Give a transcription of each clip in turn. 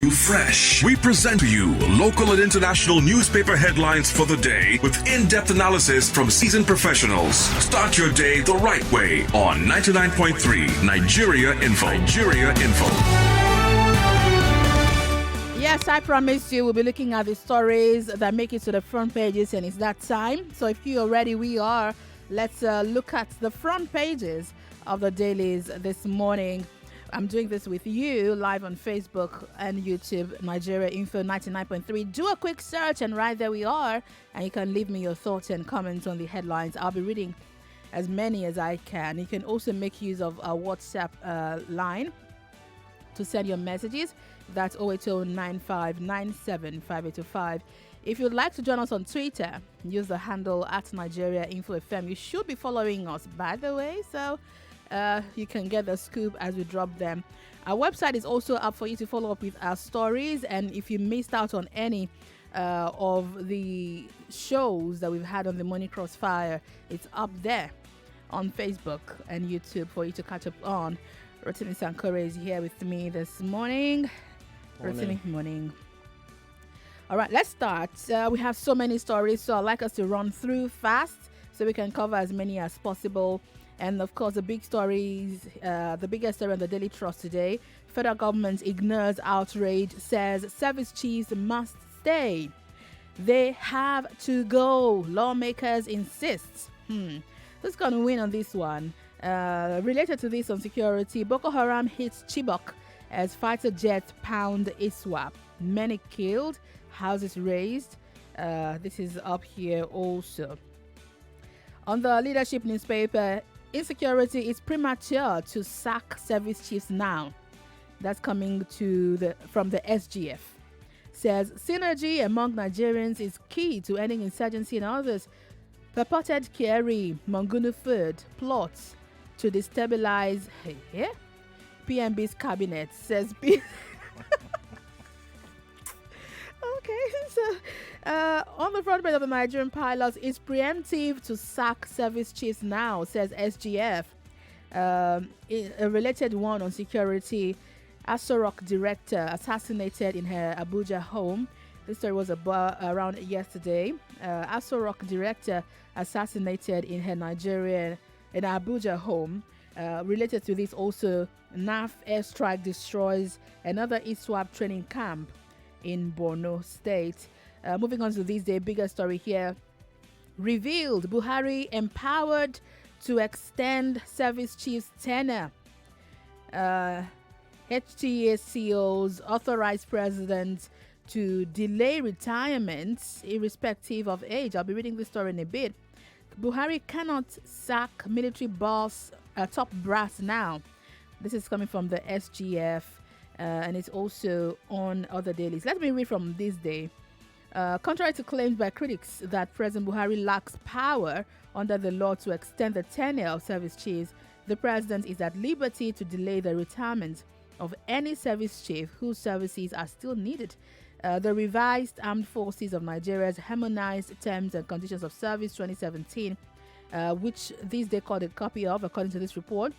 You fresh. We present to you local and international newspaper headlines for the day with in-depth analysis from seasoned professionals. Start your day the right way on 99.3 Nigeria Info. Nigeria Info. Yes, I promised you we'll be looking at the stories that make it to the front pages, and it's that time. So if you're ready, we are. Let's look at the front pages of the dailies this morning. I'm doing this with you live on Facebook and YouTube, Nigeria Info 99.3. Do a quick search and right there we are. And you can leave me your thoughts and comments on the headlines. I'll be reading as many as I can. You can also make use of our WhatsApp line to send your messages. That's 08095975825. If you'd like to join us on Twitter, use the handle at Nigeria Info FM. You should be following us, by the way. So you can get the scoop as we drop them. Our website is also up for you to follow up with our stories. And if you missed out on any of the shows that we've had on the Morning Crossfire, it's up there on Facebook and YouTube for you to catch up on. Rotimi Sankore is here with me this morning. Rotimi, morning. All right, let's start. We have so many stories, so I'd like us to run through fast so we can cover as many as possible. And of course, the big stories, the biggest story on the Daily Trust today: federal government ignores outrage, says service chiefs must stay. They have to go. Lawmakers insist. Who's going to win on this one? Related to this on security, Boko Haram hits Chibok as fighter jets pound ISWAP. Many killed, houses razed. This is up here also. On the leadership newspaper, insecurity is premature to sack service chiefs now. That's coming from the SGF. Says synergy among Nigerians is key to ending insurgency and others. Purported Kerry Mongunu Food plots to destabilize PMB's cabinet, says B. Okay, so on the front page of the Nigerian pilots, it's preemptive to sack service chiefs now, says SGF. A related one on security: Aso Rock director assassinated in her Abuja home. This story was around yesterday. Aso Rock director assassinated in her Abuja home. Related to this also, NAF airstrike destroys another ISWAP training camp in Borno State. Moving on to this day, bigger story here. Revealed Buhari empowered to extend service chief's tenure. HTA CEOs authorized president to delay retirement irrespective of age. I'll be reading this story in a bit. Buhari cannot sack military boss, top brass now. This is coming from the SGF. And it's also on other dailies. Let me read from this day. Contrary to claims by critics that President Buhari lacks power under the law to extend the tenure of service chiefs, the president is at liberty to delay the retirement of any service chief whose services are still needed. The revised Armed Forces of Nigeria's Harmonized Terms and Conditions of Service 2017, which these day called a copy of, according to this report,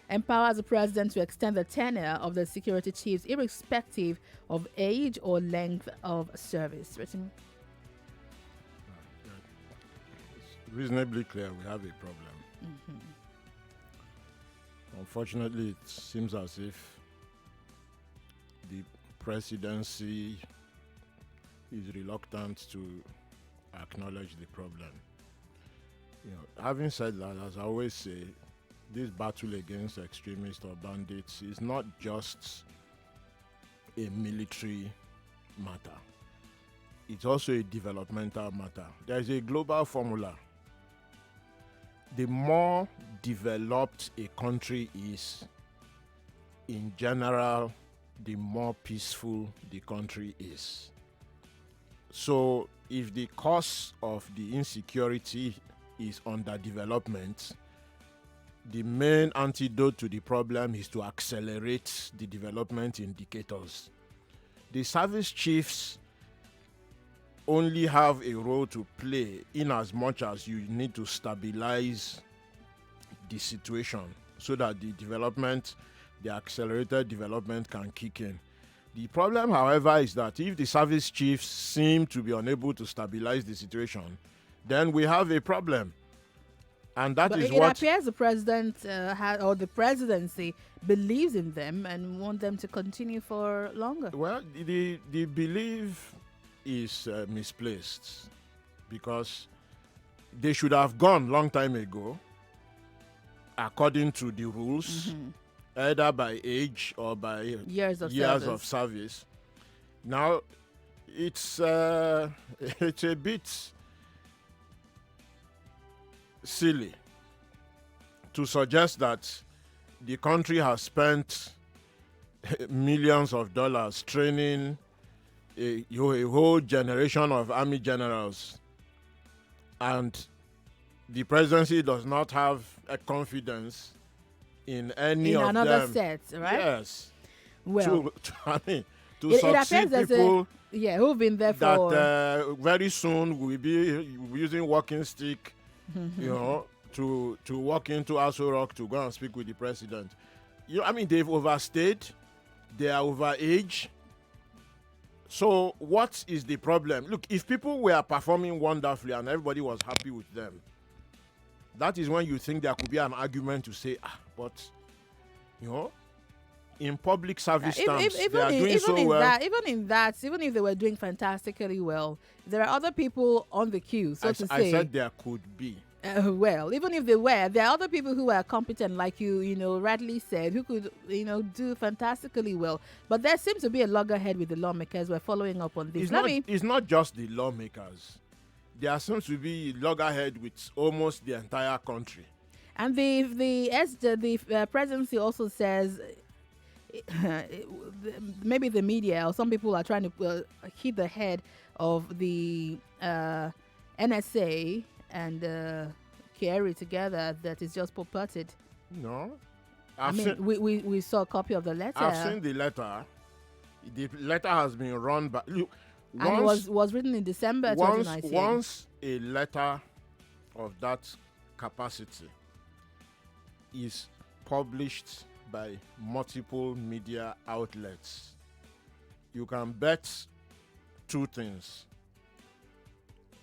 empowers the president to extend the tenure of the security chiefs irrespective of age or length of service. It's reasonably clear we have a problem. Unfortunately, it seems as if the presidency is reluctant to acknowledge the problem. Having said that, as I always say, this battle against extremists or bandits is not just a military matter. It's also a developmental matter. There is a global formula. The more developed a country is, in general, the more peaceful the country is. So if the cause of the insecurity is underdevelopment, the main antidote to the problem is to accelerate the development indicators. The service chiefs only have a role to play in as much as you need to stabilize the situation so that the accelerated development can kick in. The problem, however, is that if the service chiefs seem to be unable to stabilize the situation, then we have a problem. And that But is it what appears the president or the presidency believes in them and want them to continue for longer. Well, the belief is misplaced, because they should have gone long time ago, according to the rules, either by age or by Years of service. Now, it's it's a bit silly to suggest that the country has spent millions of dollars training a whole generation of army generals, and the presidency does not have a confidence in any in of another them. set, right? Yes. Well, to it appears succeed there's people who've been there for that very soon will be using walking stick, to walk into Aso Rock to go and speak with the president. They've overstayed, they are overage. So what is the problem? Look, if people were performing wonderfully and everybody was happy with them, that is when you think there could be an argument to say, but, in public service terms, they are doing so well. Even if they were doing fantastically well, there are other people on the queue, I say. said there could be. Well, even if they were, there are other people who are competent, like you rightly said, who could, do fantastically well. But there seems to be a loggerhead with the lawmakers. We're following up on this. It's not just the lawmakers. There seems to be loggerhead with almost the entire country. And the presidency also says maybe the media or some people are trying to hit the head of the NSA and Quadry together that is just purported. No. We saw a copy of the letter. I've seen the letter. The letter has been run by... Look, and it was written in December 2019. Once a letter of that capacity is published by multiple media outlets, you can bet two things.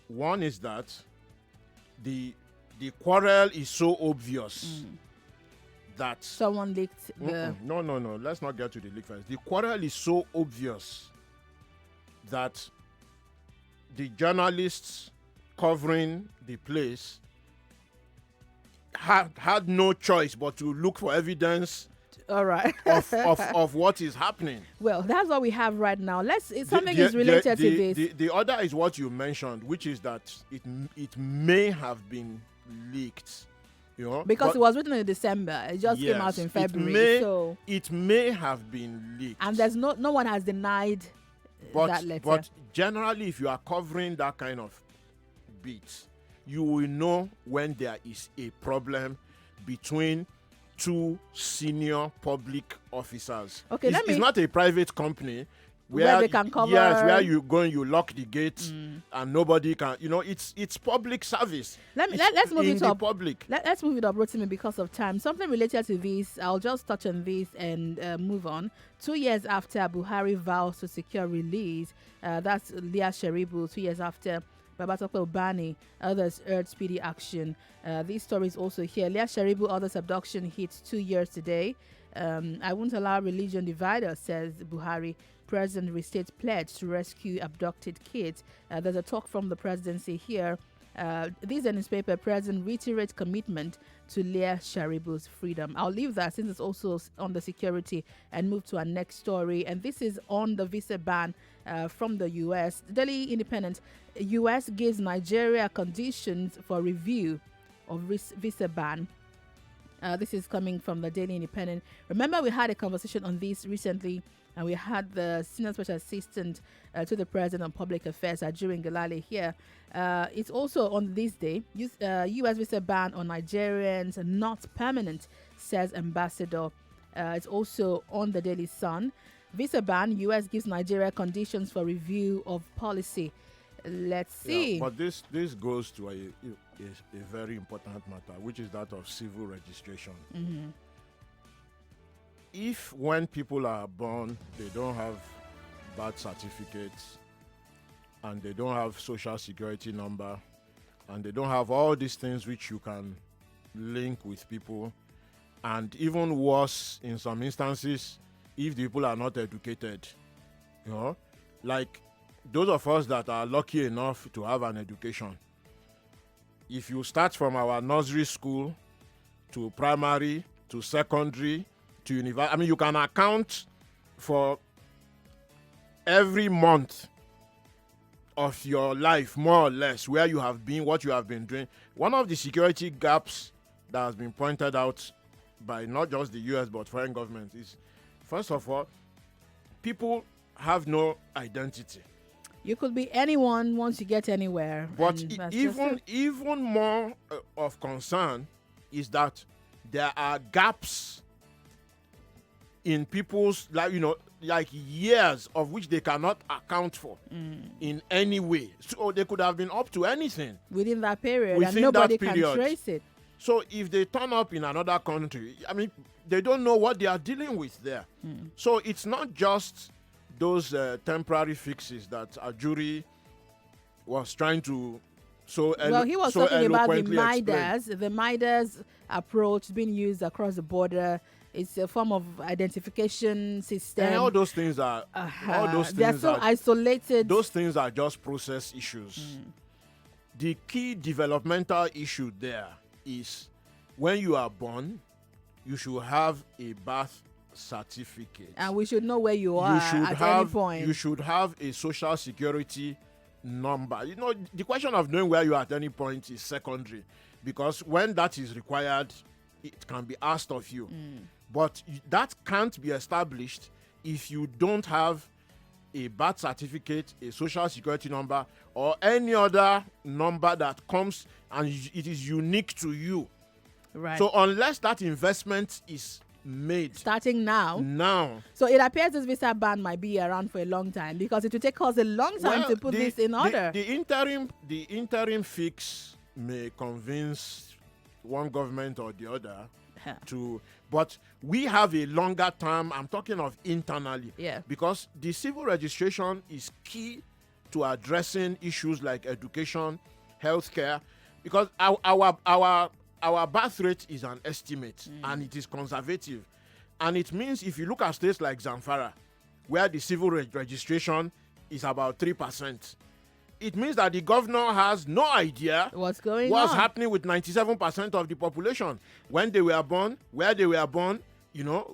One is that the quarrel is so obvious that someone leaked the... No. Let's not get to the leak first. The quarrel is so obvious that the journalists covering the place had no choice but to look for evidence. All right. of what is happening. Well, that's what we have right now. Something is related to this. The other is what you mentioned, which is that it may have been leaked. Because it was written in December. It just came out in February. It may have been leaked. And there's no one has denied that letter. But generally, if you are covering that kind of beat, you will know when there is a problem between two senior public officers. Okay, it's not a private company where they can cover. Yes, where you go and you lock the gates and nobody can. It's public service. Let's move it up. Public. Let's move it up, Rotimi, because of time. Something related to this. I'll just touch on this and move on. 2 years after Buhari vows to secure release, that's Leah Sharibu. 2 years after Babatope Obani, others urged speedy action. These stories also here. Leah Sharibu, others abduction hits 2 years today. I won't allow religion divider, says Buhari. President restates pledge to rescue abducted kids. There's a talk from the presidency here. This is a newspaper. President reiterates commitment to Leah Sharibu's freedom. I'll leave that since it's also on the security and move to our next story. And this is on the visa ban from the U.S. Daily Independent. U.S. gives Nigeria conditions for review of visa ban. This is coming from the Daily Independent. Remember, we had a conversation on this recently, and we had the Senior Special Assistant to the President on Public Affairs, Adewuni Galale, here. It's also on this day. U.S. visa ban on Nigerians not permanent, says Ambassador. It's also on the Daily Sun. Visa ban, U.S. gives Nigeria conditions for review of policy. Let's see. Yeah, but this goes to a very important matter, which is that of civil registration. Mm-hmm. If when people are born, they don't have birth certificates, and they don't have social security number, and they don't have all these things which you can link with people. And even worse, in some instances, if the people are not educated, like those of us that are lucky enough to have an education, if you start from our nursery school to primary to secondary to university, you can account for every month of your life, more or less, where you have been, what you have been doing. One of the security gaps that has been pointed out by not just the US but foreign governments is, first of all, people have no identity. You could be anyone once you get anywhere. But even more of concern is that there are gaps in people's like years of which they cannot account for in any way. So they could have been up to anything within that period, within and nobody that period. can trace it. So if they turn up in another country, they don't know what they are dealing with there. So it's not just those temporary fixes that Ajuri was trying to he was talking about the Midas. The Midas approach being used across the border. It's a form of identification system. And all those things are they're so isolated. Those things are just process issues. The key developmental issue there is when you are born, you should have a birth certificate. And we should know where you are at any point. You should have a social security number. The question of knowing where you are at any point is secondary, because when that is required, it can be asked of you. But that can't be established if you don't have a birth certificate, a social security number, or any other number that comes and it is unique to you. Right. So unless that investment is made starting now, so it appears this visa ban might be around for a long time, because it will take us a long time to put this in order. The interim fix may convince one government or the other but we have a longer term. I'm talking of internally, because the civil registration is key to addressing issues like education, healthcare, because our birth rate is an estimate and it is conservative, and it means if you look at states like Zamfara, where the civil registration is about 3%, it means that the governor has no idea what's happening with 97% of the population, when they were born, where they were born,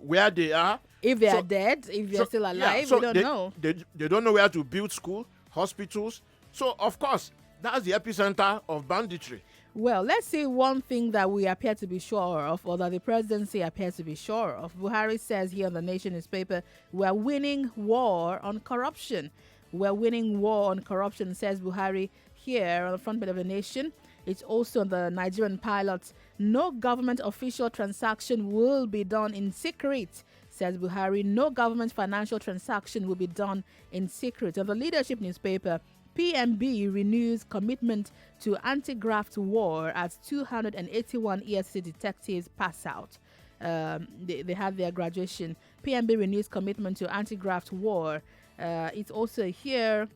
where they are. If they are dead, if they're still alive, we don't know. They don't know where to build school, hospitals. So, of course, that's the epicenter of banditry. Well, let's see one thing that we appear to be sure of, or that the presidency appears to be sure of. Buhari says here on the Nation newspaper, we're winning war on corruption. We're winning war on corruption, says Buhari here on the front page of the Nation. It's also on the Nigerian Pilot. No government official transaction will be done in secret, says Buhari. No government financial transaction will be done in secret. On the Leadership newspaper, PMB renews commitment to anti-graft war as 281 EFCC detectives pass out. They had their graduation. PMB renews commitment to anti-graft war. It's also here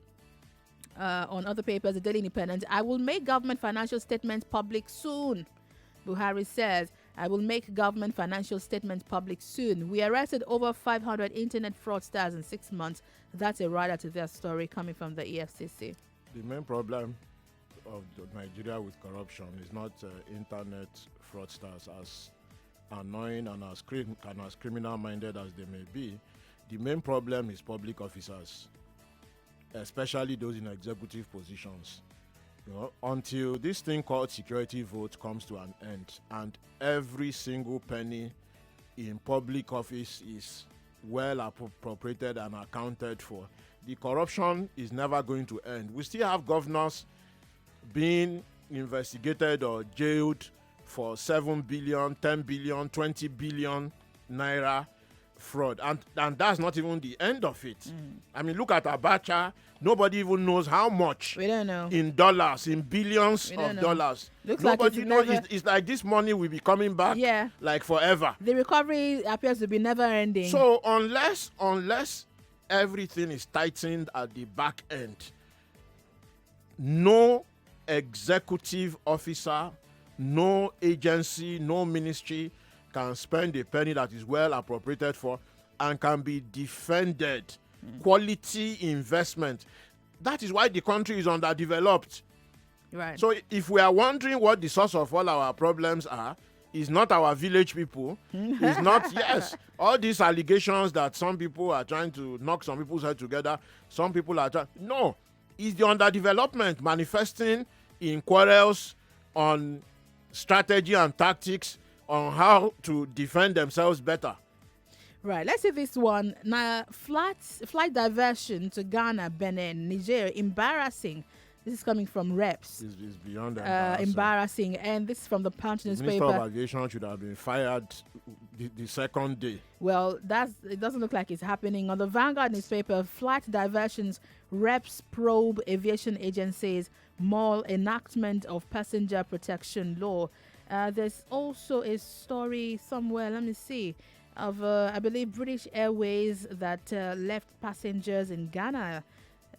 on other papers, the Daily Independent. I will make government financial statements public soon. Buhari says, I will make government financial statements public soon. We arrested over 500 internet fraudsters in 6 months. That's a rider to their story coming from the EFCC. The main problem of Nigeria with corruption is not internet fraudsters, as annoying and as criminal-minded as they may be. The main problem is public officers, especially those in executive positions. Until this thing called security vote comes to an end and every single penny in public office is well appropriated and accounted for, the corruption is never going to end. We still have governors being investigated or jailed for 7 billion, 10 billion, 20 billion naira fraud, and that's not even the end of it. Look at Abacha. Nobody even knows how much. We don't know. In dollars, in billions of dollars. Nobody knows. It's like this money will be coming back like forever. The recovery appears to be never ending. So unless everything is tightened at the back end. No executive officer, no agency, no ministry can spend a penny that is well appropriated for and can be defended. Quality investment. That is why the country is underdeveloped. Right. So if we are wondering what the source of all our problems are, it's not our village people. It's not, yes, all these allegations that some people are trying to knock some people's head together, some people are trying. No, it's the underdevelopment manifesting in quarrels on strategy and tactics on how to defend themselves better. Right. Let's see this one. Now, flight diversion to Ghana, Benin, Niger, embarrassing. This is coming from Reps. It's beyond embarrassing. And this is from the Punch the newspaper. Minister of Aviation should have been fired the second day. Well, it doesn't look like it's happening. On the Vanguard newspaper, flight diversions, Reps probe aviation agencies, mall enactment of passenger protection law. There's also a story somewhere, let me see, of, I believe, British Airways that left passengers in Ghana,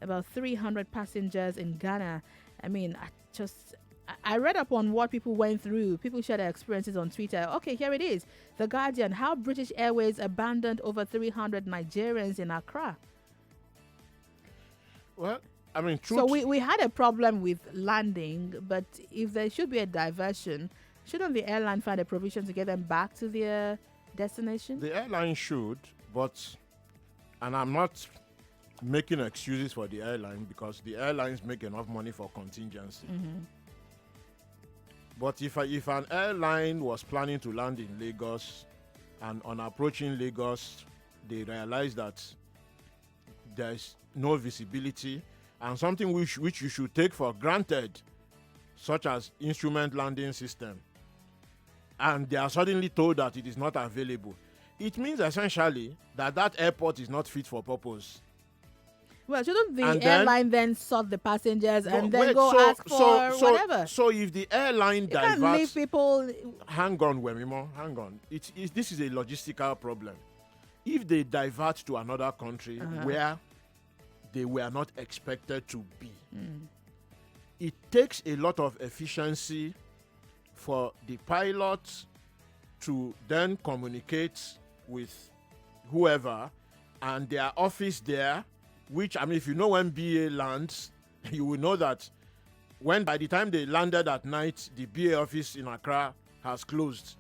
about 300 passengers in Ghana. I mean, I read up on what people went through. People share their experiences on Twitter. Okay, here it is. The Guardian, how British Airways abandoned over 300 Nigerians in Accra. Well, I mean, so we had a problem with landing, but if there should be a diversion, shouldn't the airline find a provision to get them back to their destination? The airline should, and I'm not making excuses for the airline because the airlines make enough money for contingency. But if an airline was planning to land in Lagos and on approaching Lagos, they realize that there's no visibility and something which you should take for granted, such as instrument landing system, and they are suddenly told that it is not available, it means essentially that airport is not fit for purpose. Well, shouldn't the airline then sort the passengers and then ask for whatever? So if the airline diverts... can't leave people... Hang on, Wemimo, hang on. This is a logistical problem. If they divert to another country where they were not expected to be, it takes a lot of efficiency for the pilots to then communicate with whoever and their office there, which, I mean, if you know when BA lands, you will know that by the time they landed at night, the BA office in Accra has closed.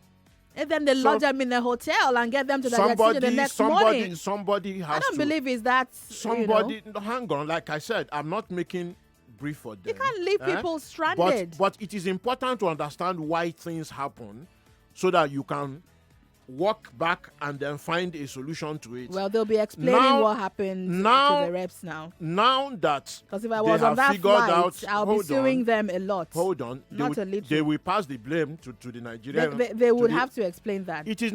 And then they lodge them in a hotel and get them to the destination the next morning. Somebody has I don't believe it's that. Somebody, hang on, like I said, I'm not making brief for them. You can't leave people stranded. But it is important to understand why things happen so that you can walk back and then find a solution to it. Well, they'll be explaining what happened to the reps now. Now that because if I was on that flight, I'll be suing them a lot. Hold on. They will pass the blame to the Nigerian. They would have to explain that. It is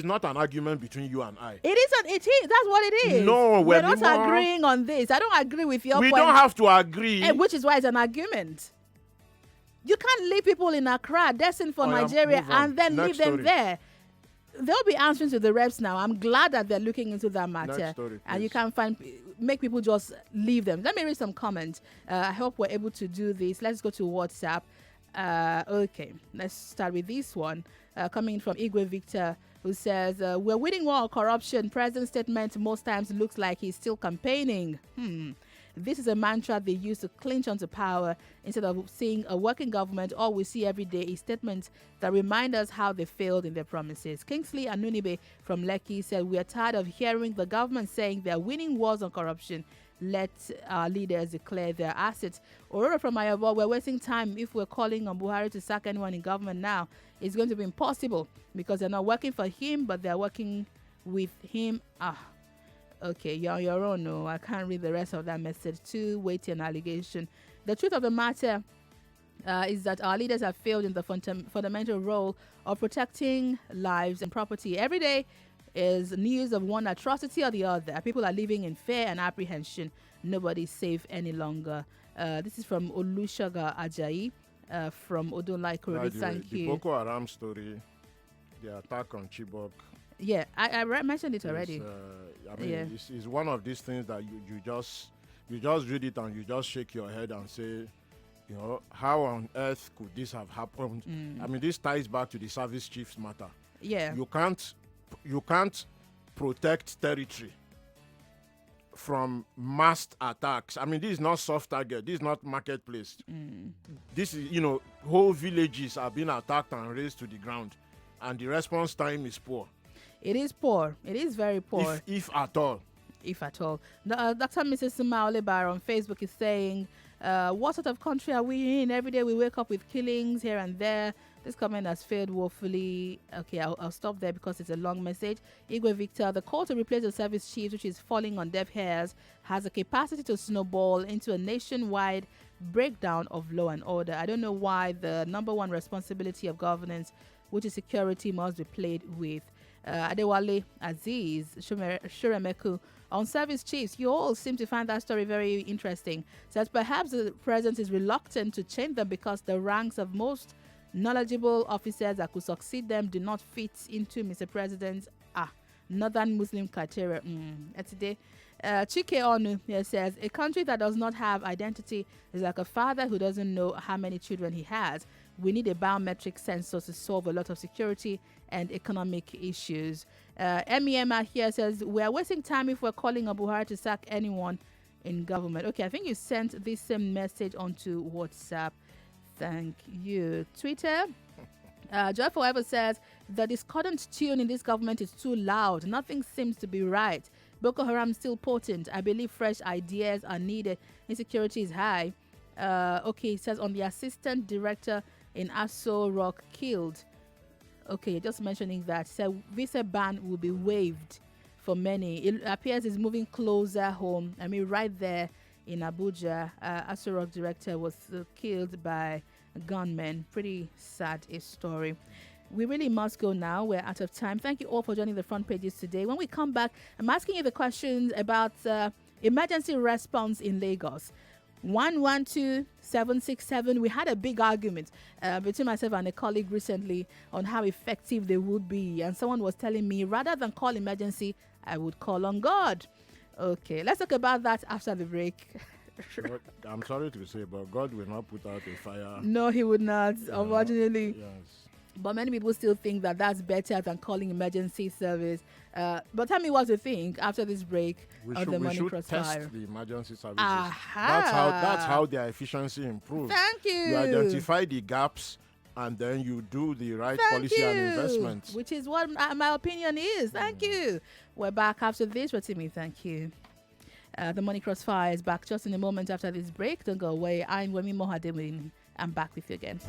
not an argument between you and I. It isn't. It is. That's what it is. No, we're not agreeing on this. I don't agree with your point. We don't have to agree. Which is why it's an argument. You can't leave people in Accra destined for Nigeria and then leave them there. They'll be answering to the reps now. I'm glad that they're looking into that matter. And you can make people just leave them. Let me read some comments. I hope we're able to do this. Let's go to WhatsApp. Okay, let's start with this one. Coming from Igwe Victor, who says, we're winning war on corruption. President's statement most times looks like he's still campaigning. This is a mantra they use to clinch onto power. Instead of seeing a working government, all we see every day is statements that remind us how they failed in their promises. Kingsley Anunibe from Lekki said, we are tired of hearing the government saying they're winning wars on corruption. Let our leaders declare their assets. Aurora from Ayabo, we're wasting time if we're calling on Buhari to sack anyone in government now. It's going to be impossible because they're not working for him, but they're working with him. Okay, you're on your own. No, I can't read the rest of that message. Too weighty an allegation. The truth of the matter is that our leaders have failed in the fundamental role of protecting lives and property. Every day is news of one atrocity or the other. People are living in fear and apprehension. Nobody's safe any longer. This is from Olusegun Ajayi from Odunlai Kurori. Thank you. The Boko Haram story, the attack on Chibok, Yeah, I mentioned it already. It's one of these things that you just read it and you just shake your head and say, how on earth could this have happened? I mean, this ties back to the service chiefs matter. Yeah. You can't protect territory from massed attacks. I mean, this is not soft target. This is not marketplace. This is, whole villages are being attacked and razed to the ground, and the response time is poor. It is poor. It is very poor. If at all. If at all. Dr. Mrs. Suma Olebar on Facebook is saying, what sort of country are we in? Every day we wake up with killings here and there. This comment has failed woefully. Okay, I'll stop there because it's a long message. Igwe Victor, the call to replace the service chief, which is falling on deaf ears, has a capacity to snowball into a nationwide breakdown of law and order. I don't know why the number one responsibility of governance, which is security, must be played with. Adewale Aziz Shuremeku on service chiefs, you all seem to find that story very interesting. Says perhaps the president is reluctant to change them because the ranks of most knowledgeable officers that could succeed them do not fit into Mr. President's Northern Muslim criteria. Today, Chike Onu here says a country that does not have identity is like a father who doesn't know how many children he has. We need a biometric sensor to solve a lot of security and economic issues. MEMA here says we are wasting time if we're calling on Buhari to sack anyone in government. Okay, I think you sent this same message onto WhatsApp. Thank you. Twitter. Joy Forever says the discordant tune in this government is too loud. Nothing seems to be right. Boko Haram still potent. I believe fresh ideas are needed. Insecurity is high. Okay, it says on the assistant director in Aso Rock killed. Okay, just mentioning that. So visa ban will be waived for many. It appears it's moving closer home. I mean, right there in Abuja, Aso Rock director was killed by gunmen. Pretty sad story. We really must go now. We're out of time. Thank you all for joining the front pages today. When we come back, I'm asking you the questions about emergency response in Lagos. 112767. We had a big argument between myself and a colleague recently on how effective they would be. And someone was telling me rather than call emergency, I would call on God. Okay, let's talk about that after the break. I'm sorry to say, but God will not put out a fire. No, he would not, unfortunately. Yes. But many people still think that that's better than calling emergency service. But tell me what you think after this break of the Morning Crossfire. Test the emergency services. That's how their efficiency improves. Thank you. You identify the gaps and then you do the right policy and investment. Which is what my opinion is. Thank you. We're back after this. Rotimi, thank you. The Morning Crossfire is back just in a moment after this break. Don't go away. I'm Wemimo Adewuni. I'm back with you again.